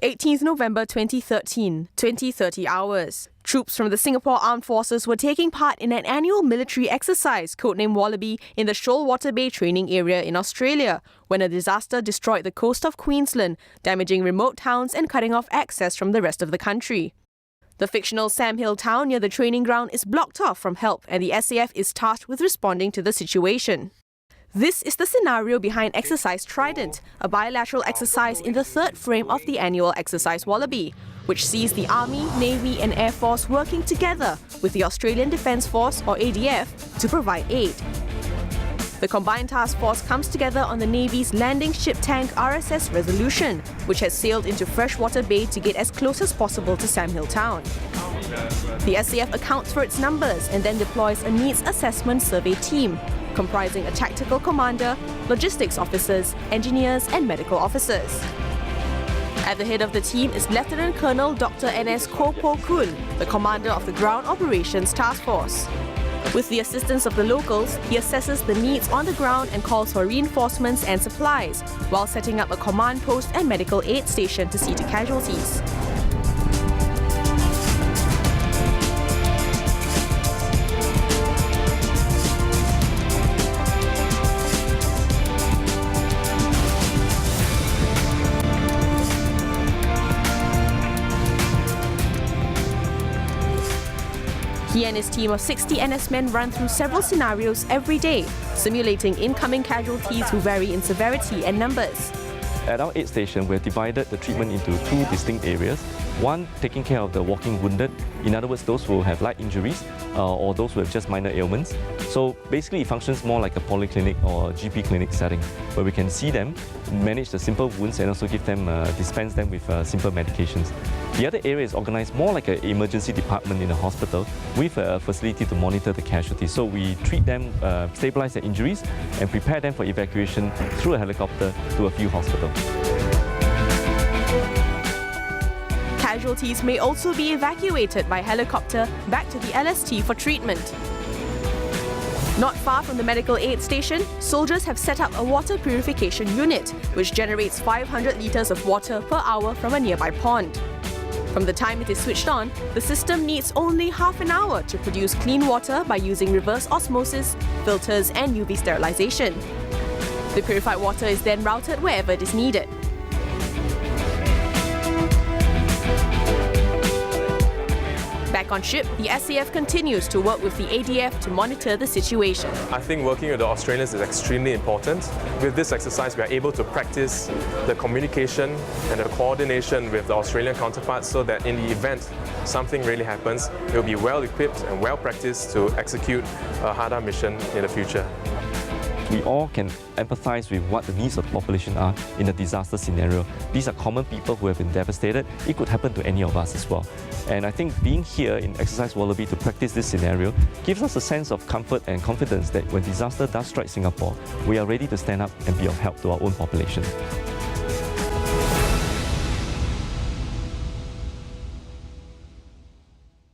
18th November 2013, 20:30 hours. Troops from the Singapore Armed Forces were taking part in an annual military exercise codenamed Wallaby in the Shoalwater Bay training area in Australia when a disaster destroyed the coast of Queensland, damaging remote towns and cutting off access from the rest of the country. The fictional Sam Hill town near the training ground is blocked off from help, and the SAF is tasked with responding to the situation. This is the scenario behind Exercise Trident, a bilateral exercise in the third frame of the annual Exercise Wallaby, which sees the Army, Navy and Air Force working together with the Australian Defence Force, or ADF, to provide aid. The Combined Task Force comes together on the Navy's landing ship tank RSS Resolution, which has sailed into Freshwater Bay to get as close as possible to Sam Hill town. The SAF accounts for its numbers and then deploys a needs assessment survey team, comprising a tactical commander, logistics officers, engineers and medical officers. At the head of the team is Lieutenant Colonel Dr. N.S. Koh Po Kun, the commander of the Ground Operations Task Force. With the assistance of the locals, he assesses the needs on the ground and calls for reinforcements and supplies, while setting up a command post and medical aid station to see to casualties. He and his team of 60 NS men run through several scenarios every day, simulating incoming casualties who vary in severity and numbers. At our aid station, we've divided the treatment into two distinct areas. One, taking care of the walking wounded, in other words, those who have light injuries or those who have just minor ailments. So basically it functions more like a polyclinic or GP clinic setting, where we can see them, manage the simple wounds and also give them, dispense them with simple medications. The other area is organized more like an emergency department in a hospital with a facility to monitor the casualties. So we treat them, stabilize their injuries and prepare them for evacuation through a helicopter to a field hospital. Casualties may also be evacuated by helicopter back to the LST for treatment. Not far from the medical aid station, soldiers have set up a water purification unit, which generates 500 litres of water per hour from a nearby pond. From the time it is switched on, the system needs only half an hour to produce clean water by using reverse osmosis, filters and UV sterilization. The purified water is then routed wherever it is needed. Back on ship, the SAF continues to work with the ADF to monitor the situation. I think working with the Australians is extremely important. With this exercise, we are able to practice the communication and the coordination with the Australian counterparts so that in the event something really happens, we'll be well equipped and well practiced to execute a HADA mission in the future. We all can empathize with what the needs of the population are in a disaster scenario. These are common people who have been devastated. It could happen to any of us as well. And I think being here in Exercise Wallaby to practice this scenario gives us a sense of comfort and confidence that when disaster does strike Singapore, we are ready to stand up and be of help to our own population.